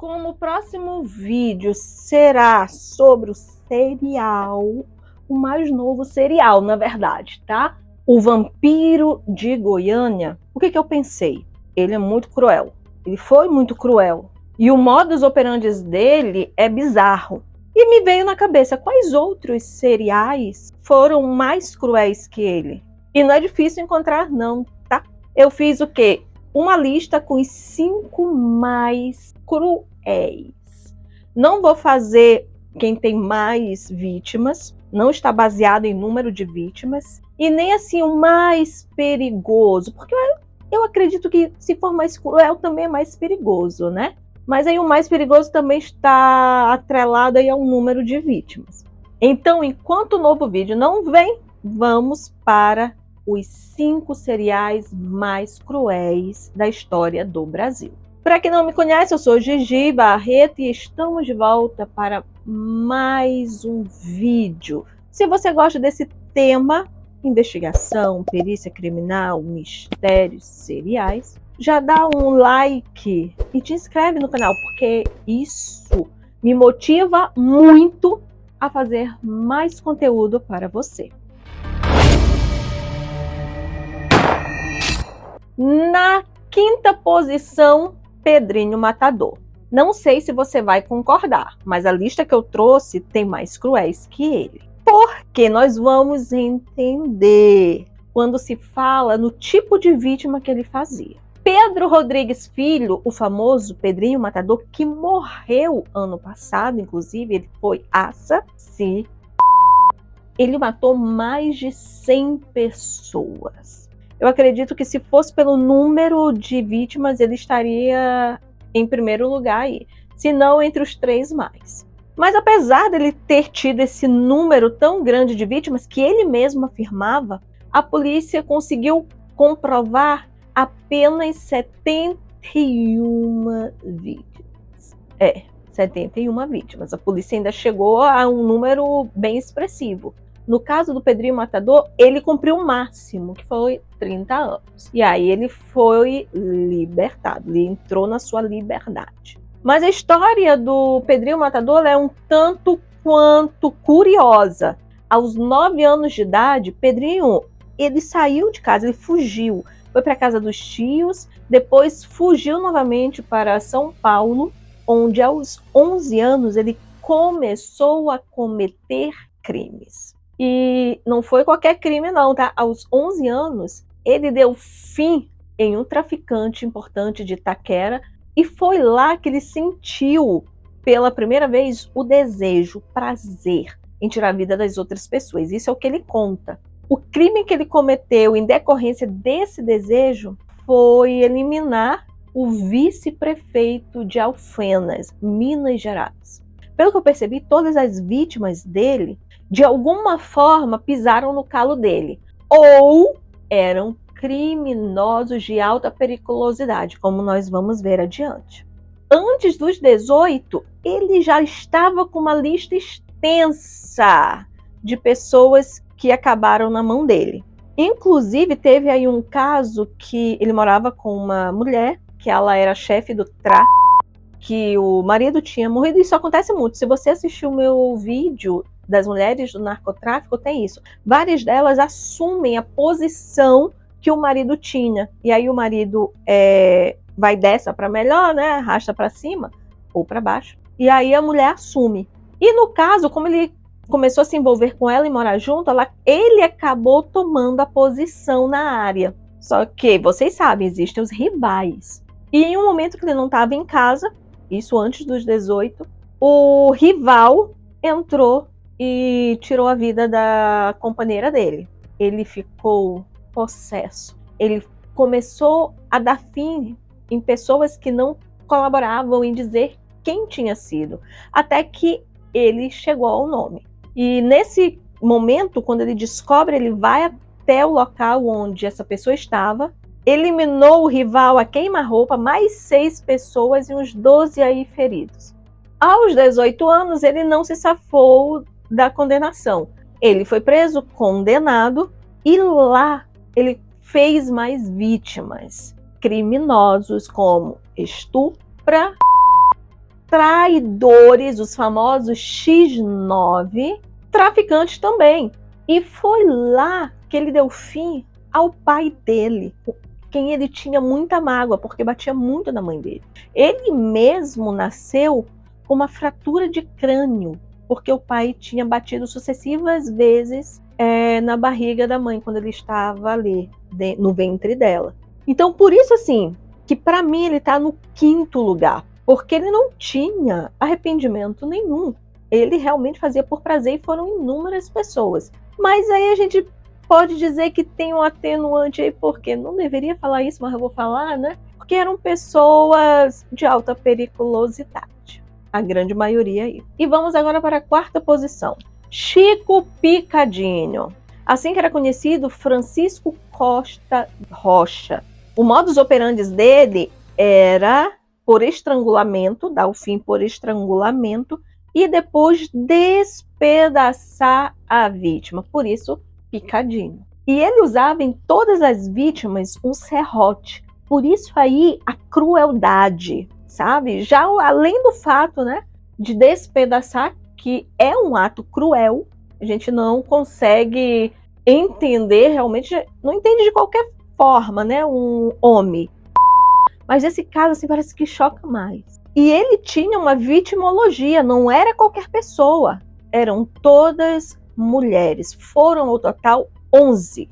Como o próximo vídeo será sobre o serial, o mais novo serial, na verdade, tá? O Vampiro de Goiânia. O que eu pensei? Ele é muito cruel. Ele foi muito cruel. E o modus operandi dele é bizarro. E me veio na cabeça, quais outros seriais foram mais cruéis que ele? E não é difícil encontrar, não, tá? Eu fiz o quê? Uma lista com os 5 mais cruéis. Não vou fazer quem tem mais vítimas, não está baseado em número de vítimas, e nem assim o mais perigoso, porque eu acredito que se for mais cruel também é mais perigoso, né? Mas aí o mais perigoso também está atrelado aí ao número de vítimas. Então, enquanto o novo vídeo não vem, vamos para os 5 seriais mais cruéis da história do Brasil. Para quem não me conhece, eu sou Gigi Barreto e estamos de volta para mais um vídeo. Se você gosta desse tema, investigação, perícia criminal, mistérios seriais, já dá um like e te inscreve no canal, porque isso me motiva muito a fazer mais conteúdo para você. Na quinta posição, Pedrinho Matador. Não sei se você vai concordar, mas a lista que eu trouxe tem mais cruéis que ele. Porque nós vamos entender quando se fala no tipo de vítima que ele fazia. Pedro Rodrigues Filho, o famoso Pedrinho Matador, que morreu ano passado, inclusive, ele foi assassino. Ele matou mais de 100 pessoas. Eu acredito que se fosse pelo número de vítimas, ele estaria em primeiro lugar aí, se não entre os 3 mais. Mas apesar dele ter tido esse número tão grande de vítimas, que ele mesmo afirmava, a polícia conseguiu comprovar apenas 71 vítimas. 71 vítimas. A polícia ainda chegou a um número bem expressivo. No caso do Pedrinho Matador, ele cumpriu o máximo, que foi 30 anos. E aí ele foi libertado, ele entrou na sua liberdade. Mas a história do Pedrinho Matador é um tanto quanto curiosa. Aos 9 anos de idade, Pedrinho, ele saiu de casa, ele fugiu. Foi para a casa dos tios, depois fugiu novamente para São Paulo, onde aos 11 anos ele começou a cometer crimes. E não foi qualquer crime não, tá? Aos 11 anos, ele deu fim em um traficante importante de Itaquera e foi lá que ele sentiu pela primeira vez o desejo, o prazer em tirar a vida das outras pessoas. Isso é o que ele conta. O crime que ele cometeu em decorrência desse desejo foi eliminar o vice-prefeito de Alfenas, Minas Gerais. Pelo que eu percebi, todas as vítimas dele, de alguma forma, pisaram no calo dele. Ou eram criminosos de alta periculosidade, como nós vamos ver adiante. Antes dos 18, ele já estava com uma lista extensa de pessoas que acabaram na mão dele. Inclusive, teve aí um caso que ele morava com uma mulher, que ela era chefe do tráfico, que o marido tinha morrido. Isso acontece muito. Se você assistiu o meu vídeo das mulheres do narcotráfico, tem isso. Várias delas assumem a posição que o marido tinha. E aí o marido vai dessa para melhor, né? Arrasta para cima ou para baixo. E aí a mulher assume. E no caso, como ele começou a se envolver com ela e morar junto, ele acabou tomando a posição na área. Só que, vocês sabem, existem os rivais. E em um momento que ele não estava em casa, isso antes dos 18, o rival entrou e tirou a vida da companheira dele. Ele ficou possesso. Ele começou a dar fim em pessoas que não colaboravam em dizer quem tinha sido, até que ele chegou ao nome. E nesse momento, quando ele descobre, ele vai até o local onde essa pessoa estava, eliminou o rival a queima-roupa, mais 6 pessoas e uns 12 aí feridos. Aos 18 anos, ele não se safou da condenação. Ele foi preso, condenado, e lá ele fez mais vítimas. Criminosos como estupra, traidores, os famosos X9, traficantes também. E foi lá que ele deu fim ao pai dele, quem ele tinha muita mágoa, porque batia muito na mãe dele. Ele mesmo nasceu com uma fratura de crânio, porque o pai tinha batido sucessivas vezes na barriga da mãe, quando ele estava ali, no ventre dela. Então, por isso, assim, que para mim ele está no 5º lugar, porque ele não tinha arrependimento nenhum. Ele realmente fazia por prazer e foram inúmeras pessoas. Mas aí a gente pode dizer que tem um atenuante aí, porque não deveria falar isso, mas eu vou falar, né? Porque eram pessoas de alta periculosidade, a grande maioria aí. E vamos agora para a 4ª posição. Chico Picadinho, assim que era conhecido, Francisco Costa Rocha. O modus operandi dele era por estrangulamento, dar o fim por estrangulamento, e depois despedaçar a vítima, por isso picadinho. E ele usava em todas as vítimas um serrote, por isso aí a crueldade, sabe? Já além do fato, né, de despedaçar, que é um ato cruel, a gente não consegue entender realmente, não entende de qualquer forma, né, um homem. Mas esse caso assim parece que choca mais. E ele tinha uma vitimologia, não era qualquer pessoa, eram todas mulheres. Foram ao total 11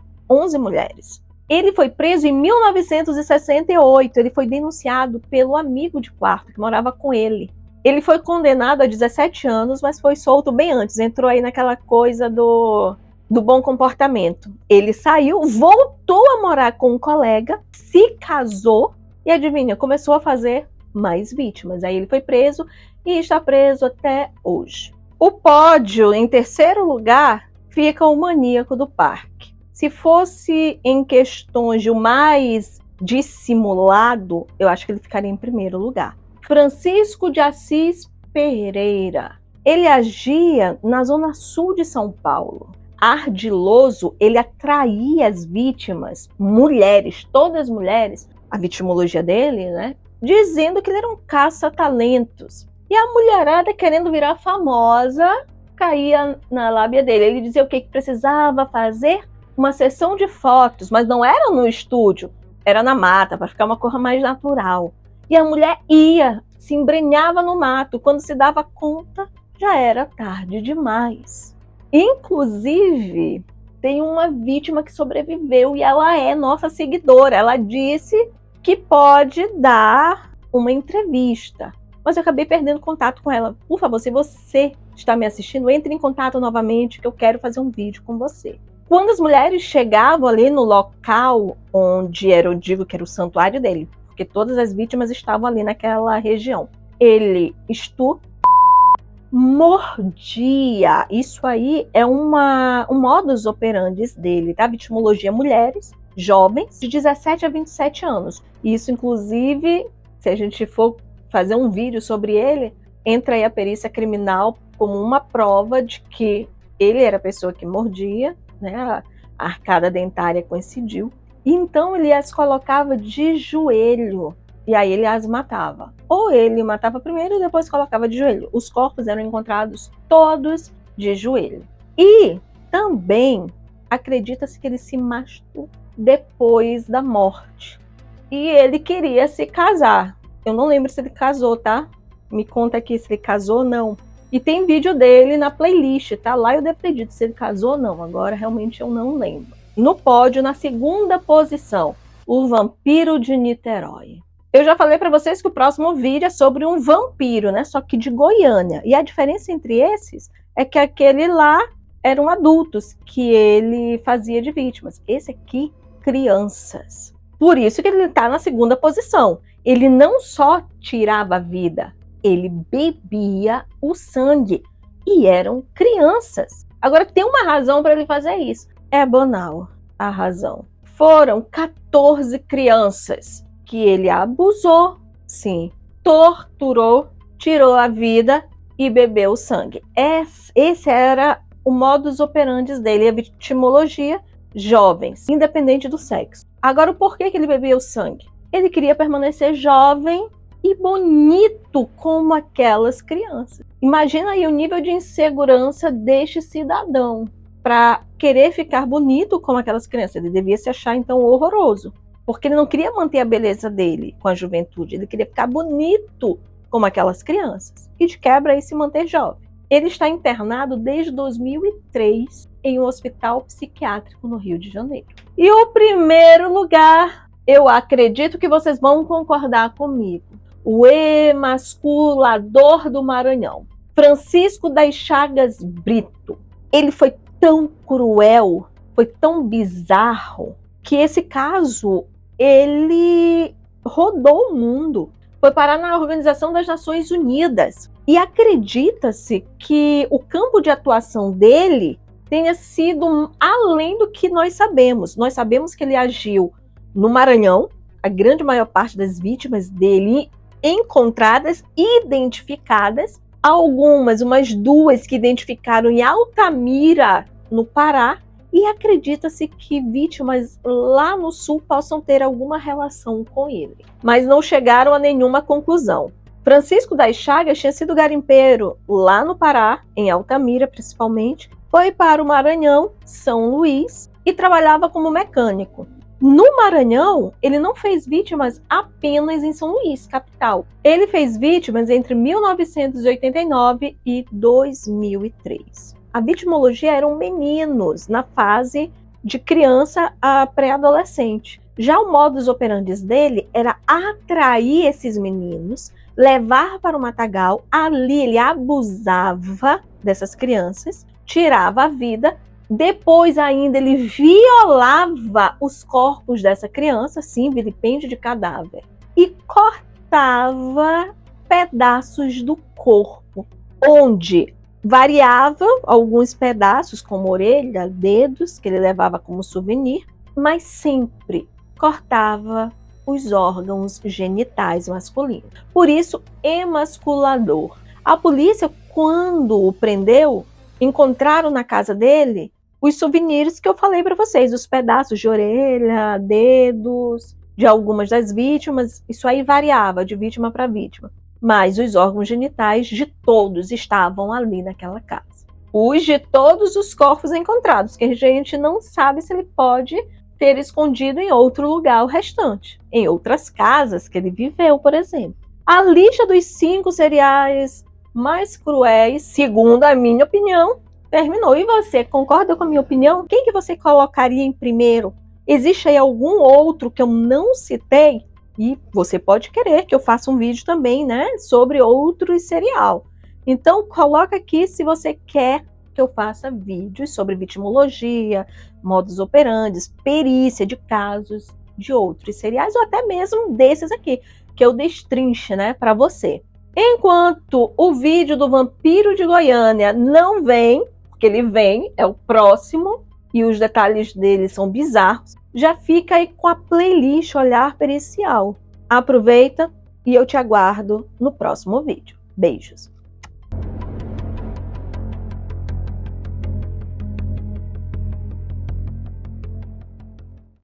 mulheres. Ele foi preso em 1968, ele foi denunciado pelo amigo de quarto que morava com ele. Ele foi condenado a 17 anos, mas foi solto bem antes, entrou aí naquela coisa do bom comportamento. Ele saiu, voltou a morar com um colega, se casou e adivinha, começou a fazer mais vítimas. Aí ele foi preso e está preso até hoje. O pódio, em 3º lugar, fica o Maníaco do Parque. Se fosse em questões de o mais dissimulado, eu acho que ele ficaria em 1º lugar. Francisco de Assis Pereira. Ele agia na zona sul de São Paulo. Ardiloso, ele atraía as vítimas, mulheres, todas mulheres, a vitimologia dele, né? Dizendo que ele era um caça-talentos. E a mulherada, querendo virar famosa, caía na lábia dele. Ele dizia o que precisava fazer? Uma sessão de fotos, mas não era no estúdio, era na mata, para ficar uma coisa mais natural. E a mulher ia, se embrenhava no mato. Quando se dava conta, já era tarde demais. Inclusive, tem uma vítima que sobreviveu e ela é nossa seguidora. Ela disse que pode dar uma entrevista, mas eu acabei perdendo contato com ela. Por favor, se você está me assistindo, entre em contato novamente que eu quero fazer um vídeo com você. Quando as mulheres chegavam ali no local onde eu digo que era o santuário dele, porque todas as vítimas estavam ali naquela região, ele mordia. Isso aí é um modus operandi dele, tá? Vitimologia mulheres, jovens, de 17 a 27 anos. Isso, inclusive, se a gente for fazer um vídeo sobre ele, entra aí a perícia criminal como uma prova de que ele era a pessoa que mordia, né? A arcada dentária coincidiu. E então ele as colocava de joelho e aí ele as matava. Ou ele matava primeiro e depois colocava de joelho. Os corpos eram encontrados todos de joelho. E também acredita-se que ele se matou depois da morte. E ele queria se casar. Eu não lembro se ele casou, tá? Me conta aqui se ele casou ou não. E tem vídeo dele na playlist, tá? Lá eu devo ter dito se ele casou ou não. Agora realmente eu não lembro. No pódio, na 2ª posição, o Vampiro de Niterói. Eu já falei para vocês que o próximo vídeo é sobre um vampiro, né? Só que de Goiânia. E a diferença entre esses é que aquele lá eram adultos que ele fazia de vítimas. Esse aqui, crianças. Por isso que ele está na 2ª posição. Ele não só tirava a vida, ele bebia o sangue. E eram crianças. Agora, tem uma razão para ele fazer isso. É banal a razão. Foram 14 crianças que ele abusou, sim, torturou, tirou a vida e bebeu o sangue. Esse era o modus operandi dele, a vitimologia, jovens, independente do sexo. Agora, o porquê que ele bebia o sangue? Ele queria permanecer jovem e bonito como aquelas crianças. Imagina aí o nível de insegurança deste cidadão para querer ficar bonito como aquelas crianças. Ele devia se achar então horroroso, porque ele não queria manter a beleza dele com a juventude, ele queria ficar bonito como aquelas crianças e de quebra aí se manter jovem. Ele está internado desde 2003 em um hospital psiquiátrico no Rio de Janeiro. E o primeiro lugar, eu acredito que vocês vão concordar comigo, o emasculador do Maranhão, Francisco das Chagas Brito. Ele foi tão cruel, foi tão bizarro, que esse caso, ele rodou o mundo. Foi parar na Organização das Nações Unidas. E acredita-se que o campo de atuação dele tenha sido além do que nós sabemos. Nós sabemos que ele agiu no Maranhão, a grande maior parte das vítimas dele encontradas, identificadas, algumas, umas 2 que identificaram em Altamira, no Pará, e acredita-se que vítimas lá no sul possam ter alguma relação com ele, mas não chegaram a nenhuma conclusão. Francisco das Chagas tinha sido garimpeiro lá no Pará, em Altamira principalmente, foi para o Maranhão, São Luís, e trabalhava como mecânico. No Maranhão, ele não fez vítimas apenas em São Luís, capital. Ele fez vítimas entre 1989 e 2003. A vitimologia eram meninos na fase de criança a pré-adolescente. Já o modus operandi dele era atrair esses meninos, levar para o matagal, ali ele abusava dessas crianças, tirava a vida, depois ainda ele violava os corpos dessa criança, sim, vilipêndio de cadáver, e cortava pedaços do corpo, onde variava alguns pedaços, como orelha, dedos, que ele levava como souvenir, mas sempre cortava os órgãos genitais masculinos. Por isso, emasculador. A polícia, quando o prendeu, encontraram na casa dele os souvenirs que eu falei para vocês, os pedaços de orelha, dedos, de algumas das vítimas. Isso aí variava de vítima para vítima. Mas os órgãos genitais de todos estavam ali naquela casa. Os de todos os corpos encontrados, que a gente não sabe se ele pode ter escondido em outro lugar o restante, em outras casas que ele viveu, por exemplo. A lista dos 5 seriais mais cruéis, segundo a minha opinião, terminou. E você, concorda com a minha opinião? Quem que você colocaria em primeiro? Existe aí algum outro que eu não citei? E você pode querer que eu faça um vídeo também, né, sobre outros serial. Então, coloca aqui se você quer que eu faça vídeos sobre vitimologia, modus operandi, perícia de casos de outros seriais, ou até mesmo desses aqui, que eu destrinche, né, para você. Enquanto o vídeo do Vampiro de Goiânia não vem, porque ele vem, é o próximo, e os detalhes dele são bizarros, já fica aí com a playlist Olhar Pericial. Aproveita e eu te aguardo no próximo vídeo. Beijos!